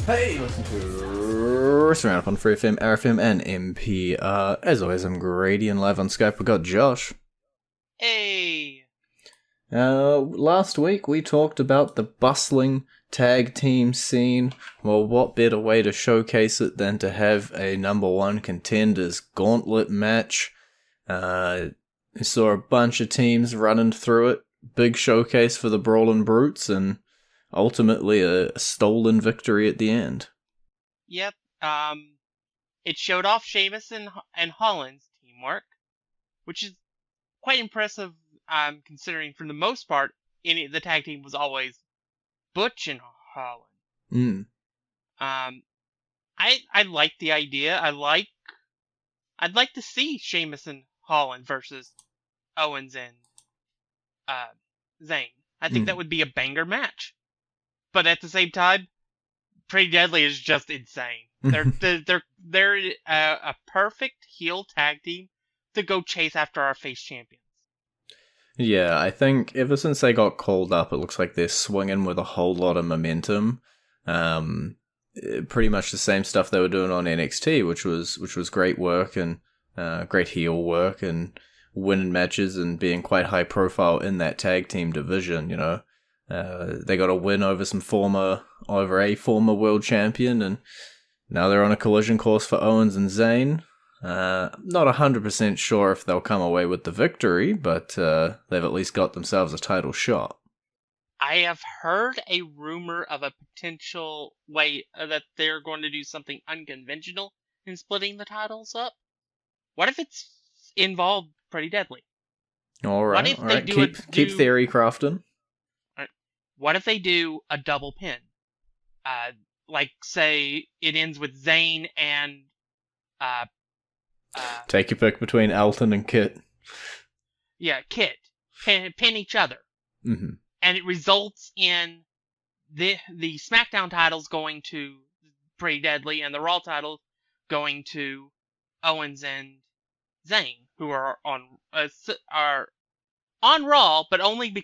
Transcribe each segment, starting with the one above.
Hey, listen to Roundup on FreeFM, ArrowFM, and MP. As always, I'm Grady, and live on Skype we got Josh. Hey! Last week we talked about the bustling tag team scene. Well, what better way to showcase it than to have a number one contenders gauntlet match? We saw a bunch of teams running through it. Big showcase for the Brawlin' Brutes, and ultimately a stolen victory at the end. Yep, it showed off Sheamus and Holland's teamwork, which is quite impressive, considering for the most part, the tag team was always Butch and Holland. I like the idea. I'd like to see Sheamus and Holland versus Owens and, Zayn. I think that would be a banger match. But at the same time, Pretty Deadly is just insane. They're a perfect heel tag team to go chase after our face champions. Yeah, I think ever since they got called up, it looks like they're swinging with a whole lot of momentum. Pretty much the same stuff they were doing on NXT, which was great work and great heel work and winning matches and being quite high profile in that tag team division. You know, they got a win over a former world champion, and now they're on a collision course for Owens and Zayn. Not 100% sure if they'll come away with the victory, but they've at least got themselves a title shot. I have heard a rumor of a potential way that they're going to do something unconventional in splitting the titles up. What if it's involved Pretty Deadly? All right, keep theory crafting. What if they do a double pin? Like, say, it ends with Zayn and... take your pick between Elton and Kit. Yeah, Kit. Pin each other. Mm-hmm. And it results in the SmackDown titles going to Pretty Deadly and the Raw titles going to Owens and Zayn, who are on Raw, but only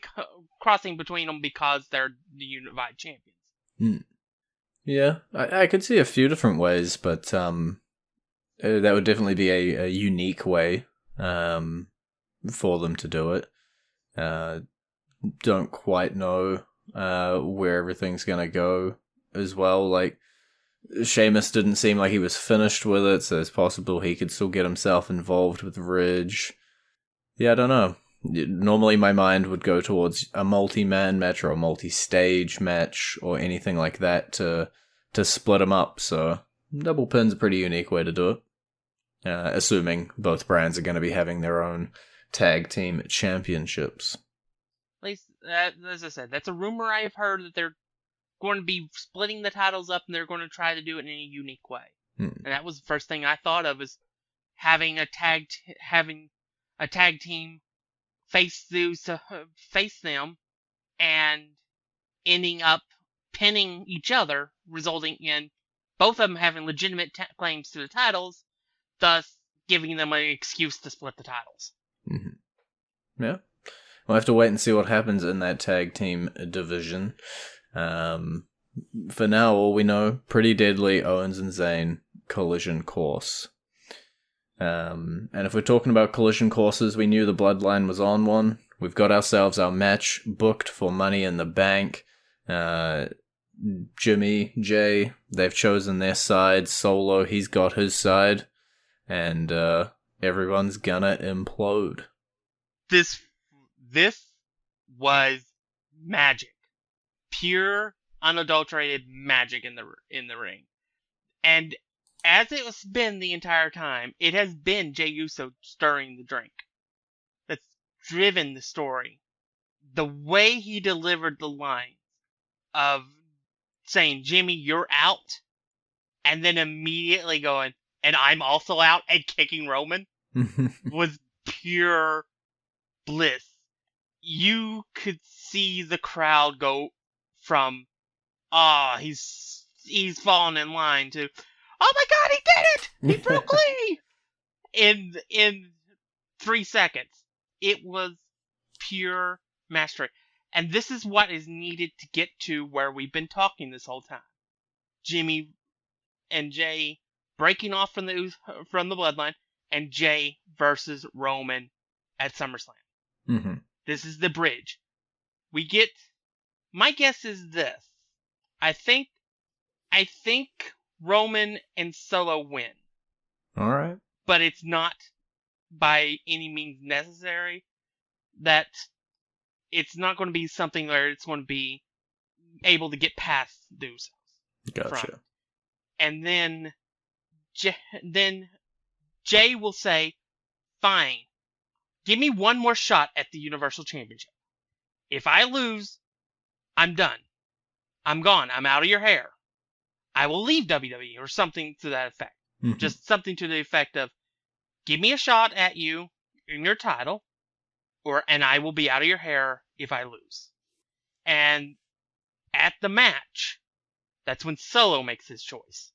crossing between them because they're the unified champions. Yeah, I could see a few different ways, but that would definitely be a unique way for them to do it. Don't quite know where everything's gonna go as well. Like, Sheamus didn't seem like he was finished with it, so it's possible he could still get himself involved with Ridge. Yeah, I don't know. Normally my mind would go towards a multi-man match or a multi-stage match or anything like that to split them up, so double pin's a pretty unique way to do it. Assuming both brands are going to be having their own tag team championships. At least, as I said, that's a rumor I have heard, that they're going to be splitting the titles up and they're going to try to do it in a unique way. And that was the first thing I thought of, is having a tag team face them and ending up pinning each other, resulting in both of them having legitimate claims to the titles, thus giving them an excuse to split the titles. Mm-hmm. Yeah. We'll have to wait and see what happens in that tag team division. For now, all we know, Pretty Deadly, Owens and Zayn, collision course. And if we're talking about collision courses, we knew the Bloodline was on one. We've got ourselves our match booked for Money in the Bank. Jimmy, Jay, they've chosen their side. Solo, he's got his side. And everyone's gonna implode. This was magic. Pure, unadulterated magic in the ring. And as it has been the entire time, it has been Jey Uso stirring the drink that's driven the story. The way he delivered the line of saying, "Jimmy, you're out," and then immediately going, "and I'm also out," and kicking Roman was pure bliss. You could see the crowd go from, he's fallen in line, to, "Oh my God, he did it! He broke Lee!" in 3 seconds. It was pure mastery. And this is what is needed to get to where we've been talking this whole time. Jimmy and Jay breaking off from the Bloodline, and Jay versus Roman at SummerSlam. Mm-hmm. This is the bridge. We get. My guess is this. I think Roman and Solo win, All right. but it's not by any means necessary. That it's not going to be something where it's going to be able to get past the Usos. Gotcha. And then Jay will say, "Fine, give me one more shot at the Universal Championship. If I lose, I'm done. I'm gone. I'm out of your hair. I will leave WWE," or something to that effect. Mm-hmm. Just something to the effect of, "Give me a shot at you in your title, and I will be out of your hair if I lose." And at the match, that's when Solo makes his choice.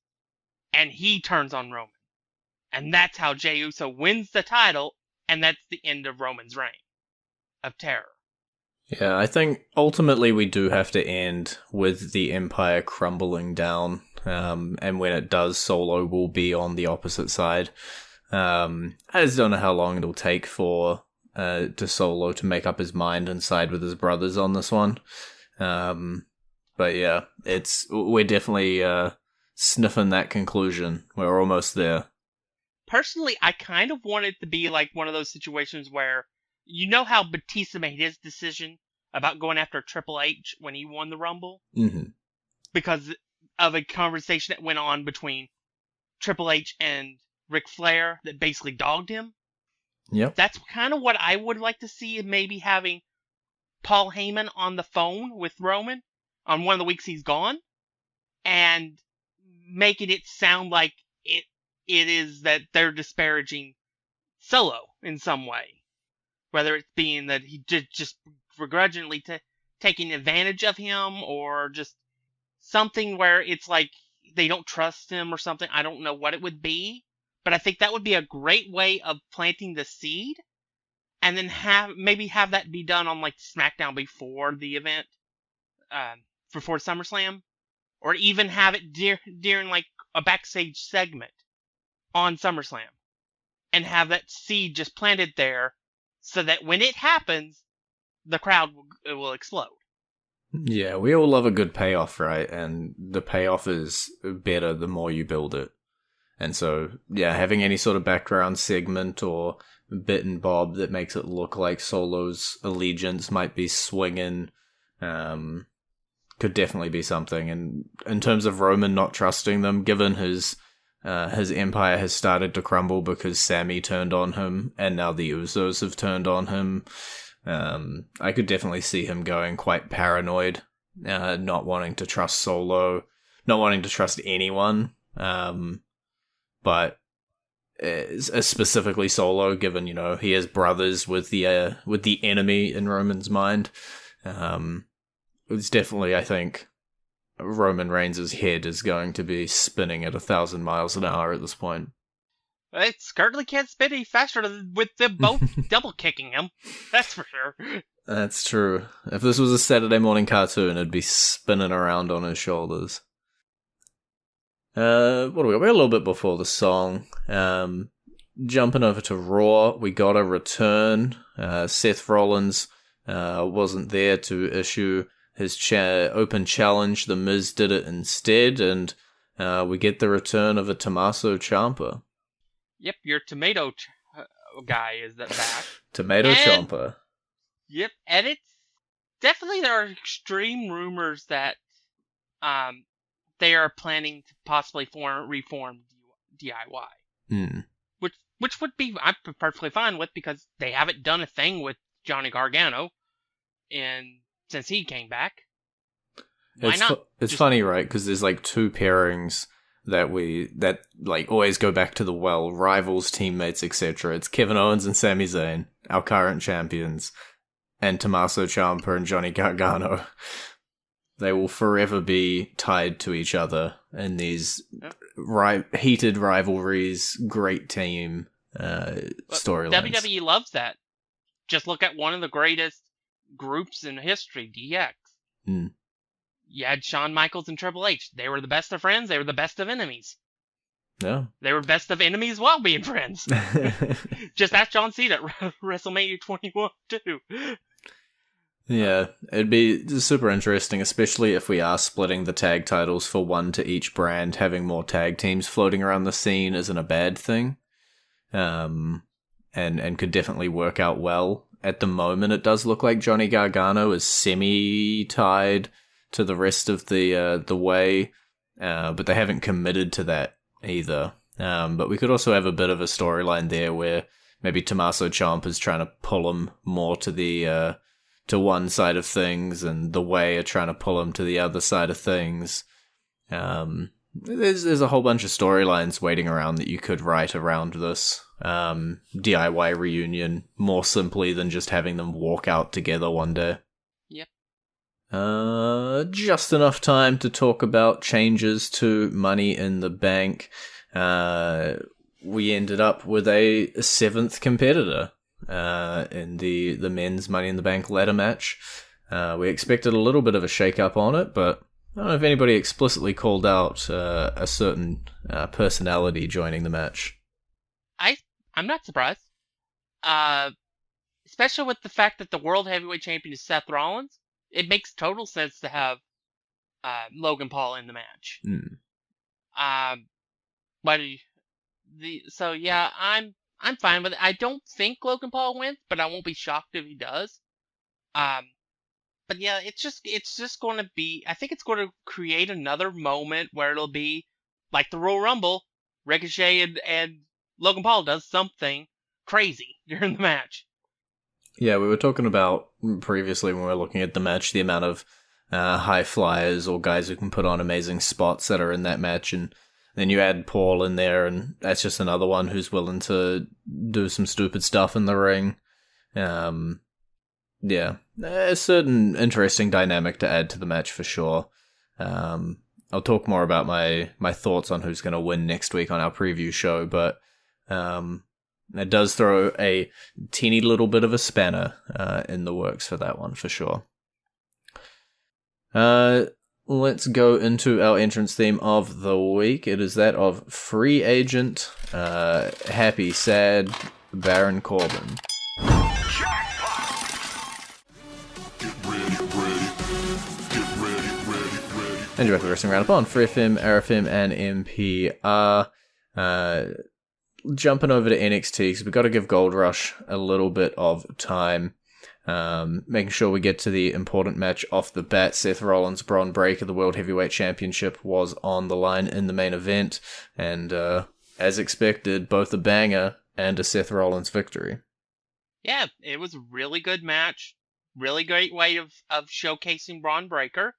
And he turns on Roman. And that's how Jey Uso wins the title, and that's the end of Roman's reign of terror. Yeah, I think ultimately we do have to end with the Empire crumbling down, and when it does, Solo will be on the opposite side. I just don't know how long it'll take for to Solo to make up his mind and side with his brothers on this one. But yeah, we're definitely sniffing that conclusion. We're almost there. Personally, I kind of want it to be like one of those situations where, you know how Batista made his decision about going after Triple H when he won the Rumble? Mm-hmm. Because of a conversation that went on between Triple H and Ric Flair that basically dogged him? Yep. That's kind of what I would like to see, maybe having Paul Heyman on the phone with Roman on one of the weeks he's gone, and making it sound like it is that they're disparaging Solo in some way. Whether it's being that he just begrudgingly taking advantage of him, or just something where it's like they don't trust him or something. I don't know what it would be, but I think that would be a great way of planting the seed, and then maybe have that be done on like SmackDown before the event, before SummerSlam, or even have it during like a backstage segment on SummerSlam, and have that seed just planted there, so that when it happens, the crowd will explode. Yeah, we all love a good payoff, right? And the payoff is better the more you build it. And so, yeah, having any sort of background segment or bit and bob that makes it look like Solo's allegiance might be swinging could definitely be something. And in terms of Roman not trusting them, given his empire has started to crumble because Sammy turned on him, and now the Usos have turned on him, I could definitely see him going quite paranoid, not wanting to trust Solo, not wanting to trust anyone, but specifically Solo, given, he has brothers with the enemy in Roman's mind. It's definitely, I think, Roman Reigns' head is going to be spinning at 1,000 miles an hour at this point. It certainly can't spin any faster with them both double kicking him. That's for sure. That's true. If this was a Saturday morning cartoon, it'd be spinning around on his shoulders. What do we got? We're a little bit before the song. Jumping over to Raw, we got a return. Seth Rollins wasn't there to issue his open challenge. The Miz did it instead, and we get the return of a Tomasso Ciampa. Yep, your tomato guy is back. Tomato Ciampa. Yep, and it's definitely, there are extreme rumors that they are planning to possibly reform DIY. Which would be, I'm perfectly fine with, because they haven't done a thing with Johnny Gargano since he came back. Why not? It's funny, right? Because there's like two pairings that like always go back to the well, rivals, teammates, etc. It's Kevin Owens and Sami Zayn, our current champions, and Tommaso Ciampa and Johnny Gargano. They will forever be tied to each other in these heated rivalries, great team storylines. WWE loves that. Just look at one of the greatest groups in history, DX. You had Shawn Michaels and Triple H. They were the best of friends. They were the best of enemies. Yeah. They were best of enemies while being friends. Just ask John Cena at WrestleMania 21 too. Yeah, it'd be super interesting, especially if we are splitting the tag titles for one to each brand. Having more tag teams floating around the scene isn't a bad thing, and could definitely work out well. At the moment, it does look like Johnny Gargano is semi-tied to the rest of the way, but they haven't committed to that either. But we could also have a bit of a storyline there where maybe Tomasso Ciampa is trying to pull him more to the to one side of things, and the Way are trying to pull him to the other side of things. There's a whole bunch of storylines waiting around that you could write around this DIY reunion more simply than just having them walk out together one day. Yep. Just enough time to talk about changes to Money in the Bank. We ended up with a 7th competitor in the men's Money in the Bank ladder match. We expected a little bit of a shake-up on it, but I don't know if anybody explicitly called out a certain personality joining the match. I'm not surprised. Especially with the fact that the World Heavyweight Champion is Seth Rollins. It makes total sense to have Logan Paul in the match. So yeah, I'm fine with it. I don't think Logan Paul wins, but I won't be shocked if he does. But yeah, it's just going to be. I think it's going to create another moment where it'll be like the Royal Rumble. Ricochet and Logan Paul does something crazy during the match. Yeah, we were talking about previously when we were looking at the match, the amount of high flyers or guys who can put on amazing spots that are in that match, and then you add Paul in there, and that's just another one who's willing to do some stupid stuff in the ring. Yeah, a certain interesting dynamic to add to the match for sure. I'll talk more about my thoughts on who's going to win next week on our preview show, but it does throw a teeny little bit of a spanner in the works for that one, for sure. Let's go into our entrance theme of the week. It is that of free agent, happy, sad, Baron Corbin. And you're back with Wrestling Roundup on FreeFM, ArrowFM, and NPR. Jumping over to NXT, because we've got to give Gold Rush a little bit of time. Making sure we get to the important match off the bat. Seth Rollins, Bron Breakker, the World Heavyweight Championship was on the line in the main event. And as expected, both a banger and a Seth Rollins victory. Yeah, it was a really good match. Really great way of showcasing Bron Breakker.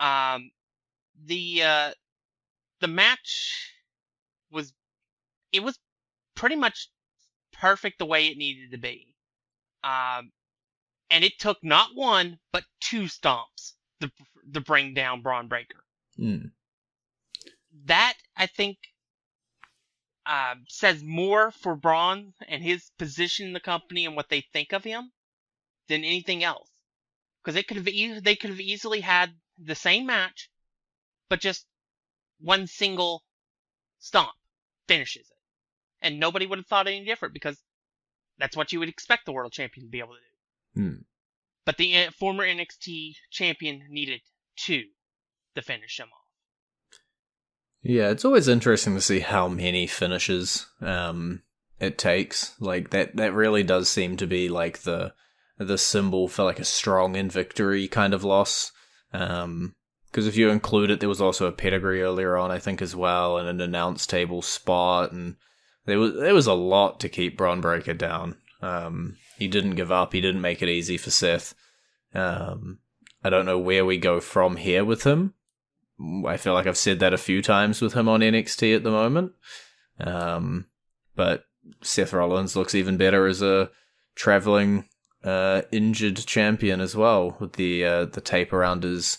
The match was pretty much perfect the way it needed to be. And it took not one, but 2 stomps to bring down Bron Breakker. That, I think, says more for Bron and his position in the company and what they think of him than anything else. Because they could have easily had the same match, but just one single stomp finishes it. And nobody would have thought any different, because that's what you would expect the world champion to be able to do. But the former NXT champion needed 2 to finish him off. Yeah, it's always interesting to see how many finishes it takes. Like, that really does seem to be like the symbol for like a strong in victory kind of loss. Because if you include it, there was also a pedigree earlier on, I think, as well, and an announce table spot, and there was a lot to keep Bron Breakker down. He didn't give up. He didn't make it easy for Seth. I don't know where we go from here with him. I feel like I've said that a few times with him on NXT at the moment. But Seth Rollins looks even better as a traveling injured champion as well, with the tape around his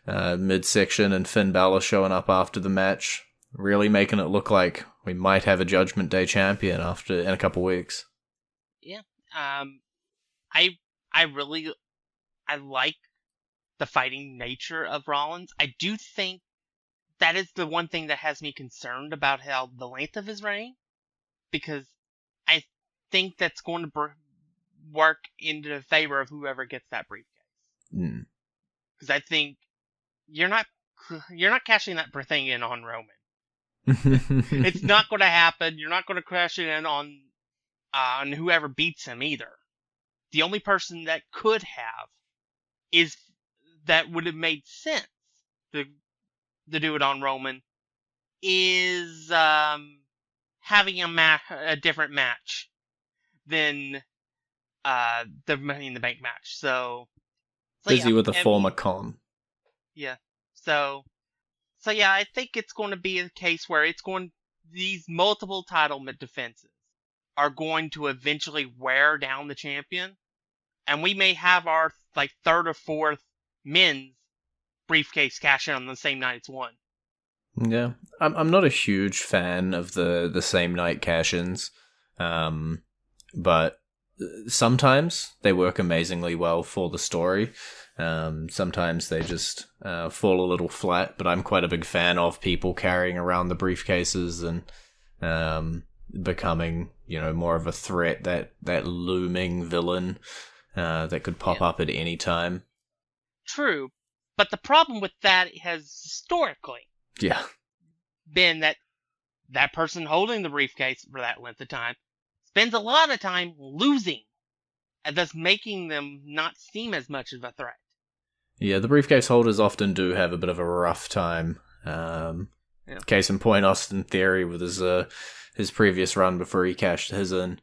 midsection, and Finn Balor showing up after the match, really making it look like we might have a Judgment Day champion in a couple weeks. Yeah. I like the fighting nature of Rollins. I do think that is the one thing that has me concerned about how the length of his reign, because I think that's going to work into the favor of whoever gets that briefcase. Because I think you're not cashing that thing in on Roman. It's not going to happen. You're not going to cash it in on whoever beats him either. The only person that could have that would have made sense to do it on Roman is having a different match than the Money in the Bank match. So busy yeah, with the former con. Yeah. So yeah, I think it's going to be a case where these multiple title defenses are going to eventually wear down the champion, and we may have our third or fourth men's briefcase cash in on the same night it's won. Yeah, I'm not a huge fan of the same night cash-ins, but sometimes they work amazingly well for the story. Sometimes they just fall a little flat, but I'm quite a big fan of people carrying around the briefcases and becoming, more of a threat, that looming villain that could pop up at any time. True, but the problem with that has historically been that person holding the briefcase for that length of time spends a lot of time losing, and thus making them not seem as much of a threat. Yeah, the briefcase holders often do have a bit of a rough time. Case in point, Austin Theory with his previous run before he cashed his in.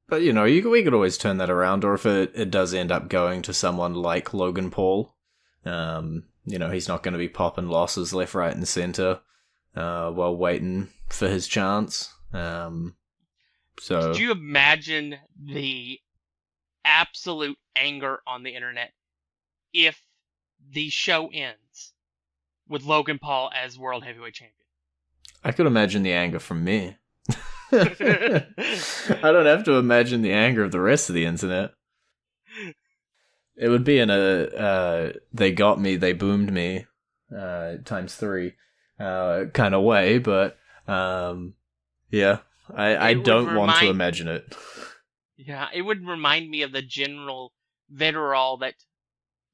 But, we could always turn that around, or if it does end up going to someone like Logan Paul, he's not going to be popping losses left, right, and center while waiting for his chance. So, could you imagine the absolute anger on the internet if the show ends with Logan Paul as World Heavyweight Champion? I could imagine the anger from me. I don't have to imagine the anger of the rest of the internet. It would be in a they got me, they boomed me times 3 kind of way, but yeah, I don't want to imagine it. Yeah, it would remind me of the general vitriol that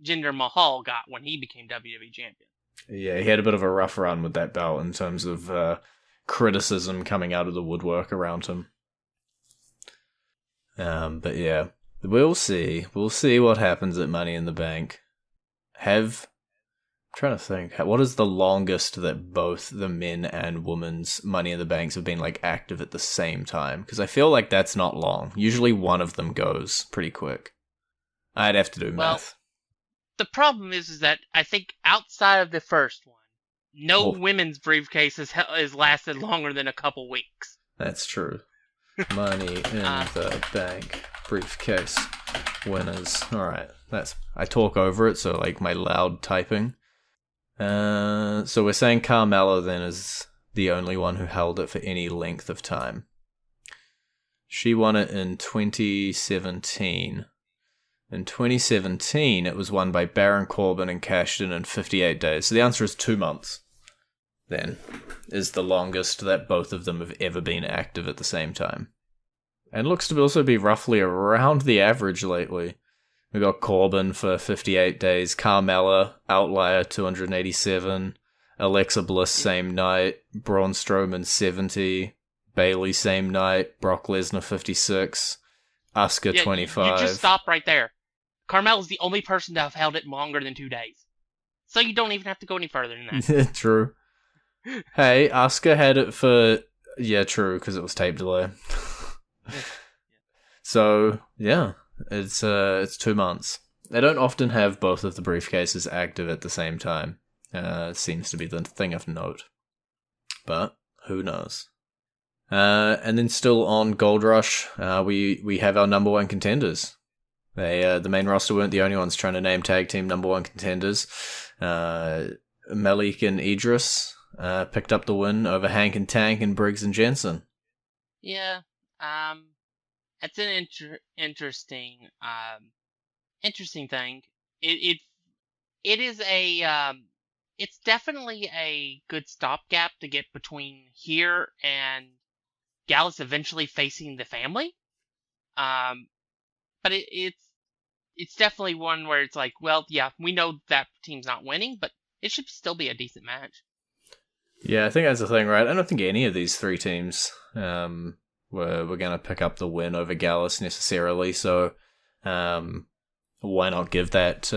Jinder Mahal got when he became WWE champion. Yeah, he had a bit of a rough run with that belt in terms of criticism coming out of the woodwork around him. But yeah, we'll see. We'll see what happens at Money in the Bank. I'm trying to think, what is the longest that both the men and women's Money in the Banks have been active at the same time? Because I feel like that's not long. Usually one of them goes pretty quick. I'd have to do math. The problem is that I think outside of the first one, no women's briefcase has lasted longer than a couple weeks. That's true. Money in the Bank briefcase winners. All right, I talk over it, so my loud typing. So we're saying Carmella then is the only one who held it for any length of time. She won it in 2017. In 2017, it was won by Baron Corbin and cashed in 58 days. So the answer is 2 months. Then is the longest that both of them have ever been active at the same time. And looks to also be roughly around the average lately. We got Corbin for 58 days, Carmella, outlier 287, Alexa Bliss same night, Braun Strowman 70, Bayley same night, Brock Lesnar 56, Asuka 25. You just stop right there. Carmella's the only person to have held it longer than 2 days. So you don't even have to go any further than that. True. Hey, Asuka had it for... Yeah, true, because it was tape delay. So, yeah, it's 2 months. They don't often have both of the briefcases active at the same time. Seems to be the thing of note. But, who knows? And then still on Gold Rush, we have our number one contenders. The main roster weren't the only ones trying to name tag team number one contenders. Malik and Idris picked up the win over Hank and Tank and Briggs and Jensen. Yeah, it's an interesting thing. it it is it's definitely a good stopgap to get between here and Gallus eventually facing the family. But it's definitely one where it's like, well, yeah, we know that team's not winning, but it should still be a decent match. Yeah, I think that's the thing, right? I don't think any of these three teams were going to pick up the win over Gallus necessarily, so why not give that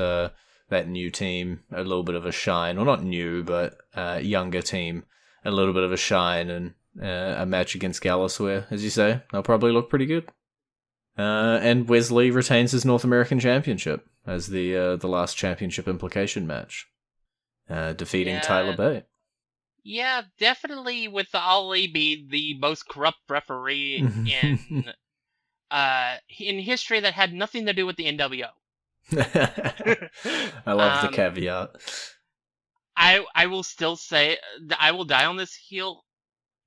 new team a little bit of a shine? Well, not new, but younger team a little bit of a shine and a match against Gallus where, as you say, they'll probably look pretty good. And Wesley retains his North American Championship as the last championship implication match, defeating Tyler Bate. Yeah, definitely with Ali be the most corrupt referee in history that had nothing to do with the NWO. I love the caveat. I will still say, I will die on this hill.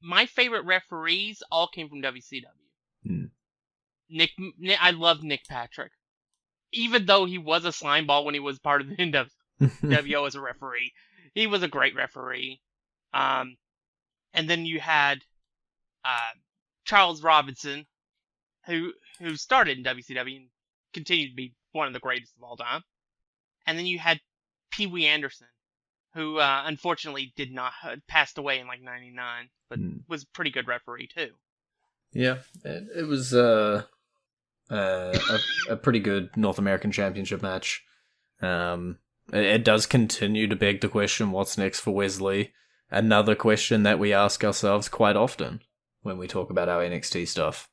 My favorite referees all came from WCW. I love Nick Patrick. Even though he was a slimeball when he was part of the NWO as a referee, he was a great referee. And then you had Charles Robinson, who started in WCW and continued to be one of the greatest of all time. And then you had Pee Wee Anderson, who unfortunately passed away in like '99, but was a pretty good referee too. Yeah, it was a pretty good North American Championship match. It does continue to beg the question, what's next for Wesley? Another question that we ask ourselves quite often when we talk about our NXT stuff.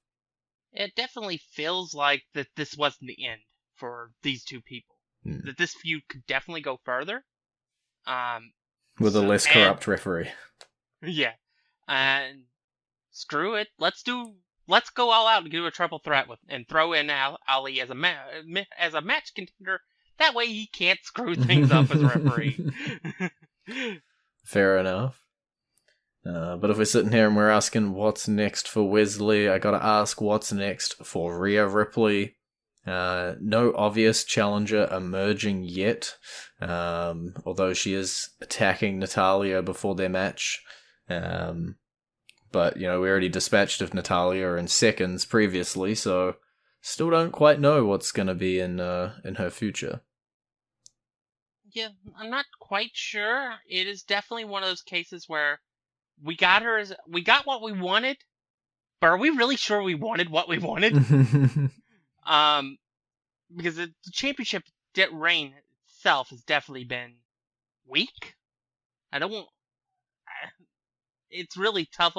It definitely feels like that this wasn't the end for these two people. That this feud could definitely go further. With a less corrupt referee. Yeah. And screw it. Let's go all out and do a triple threat and throw in Ali as a match contender. That way he can't screw things up as a referee. Fair enough. But if we're sitting here and we're asking what's next for Wesley, I gotta ask what's next for Rhea Ripley. No obvious challenger emerging yet, although she is attacking Natalya before their match. But, we already dispatched of Natalya in seconds previously, so still don't quite know what's gonna be in her future. Yeah, I'm not quite sure. It is definitely one of those cases where we got what we wanted, but are we really sure we wanted what we wanted? Because the championship reign itself has definitely been weak. It's really tough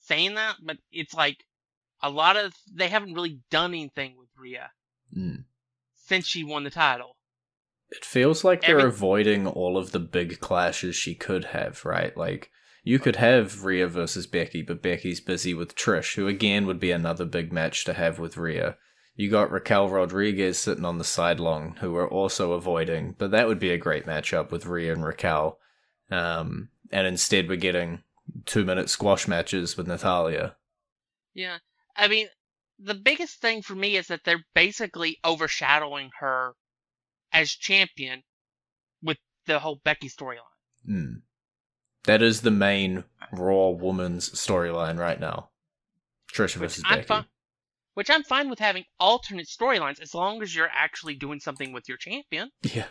saying that, but it's like they haven't really done anything with Rhea since she won the title. It feels like they're avoiding all of the big clashes she could have, right? Like, you could have Rhea versus Becky, but Becky's busy with Trish, who again would be another big match to have with Rhea. You got Raquel Rodriguez sitting on the sideline, who we're also avoiding, but that would be a great matchup with Rhea and Raquel. And instead we're getting 2-minute squash matches with Natalya. Yeah, I mean, the biggest thing for me is that they're basically overshadowing her as champion with the whole Becky storyline. That is the main Raw woman's storyline right now. Trish versus Becky. Which I'm fine with having alternate storylines as long as you're actually doing something with your champion. Yeah,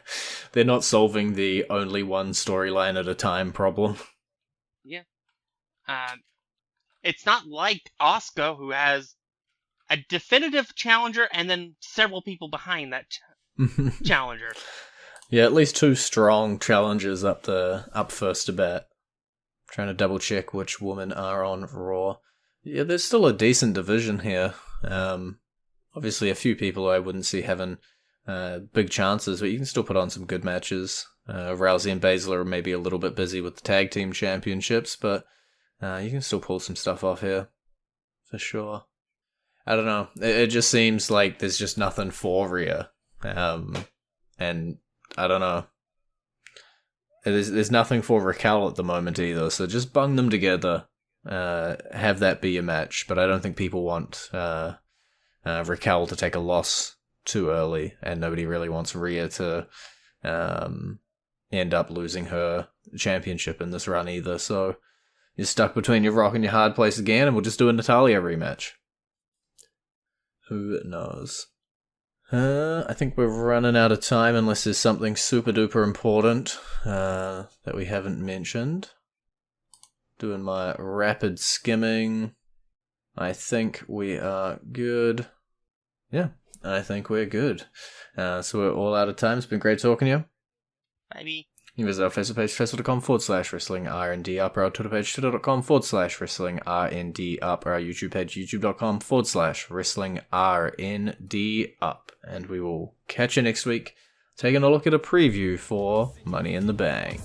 they're not solving the only one storyline at a time problem. Yeah. It's not like Asuka, who has a definitive challenger and then several people behind that challenger. Yeah, at least 2 strong challengers up first to bat. Trying to double check which women are on Raw. Yeah, there's still a decent division here. Obviously a few people I wouldn't see having big chances, but you can still put on some good matches. Rousey and Baszler are maybe a little bit busy with the tag team championships, but you can still pull some stuff off here, for sure. I don't know, it just seems like there's just nothing for Rhea. And I don't know. There's nothing for Raquel at the moment either, so just bung them together. Have that be a match, but I don't think people want Raquel to take a loss too early, and nobody really wants Rhea to end up losing her championship in this run either. So you're stuck between your rock and your hard place again, and we'll just do a Natalya rematch. Who knows? I think we're running out of time unless there's something super duper important that we haven't mentioned. Doing my rapid skimming. I think we are good. Yeah, I think we're good. So we're all out of time. It's been great talking to you. Bye. You can visit our Facebook page, facebook.com/wrestling R&D up, our Twitter page, twitter.com/wrestling RND up, our YouTube page, youtube.com/wrestling RND up. And we will catch you next week, taking a look at a preview for Money in the Bank.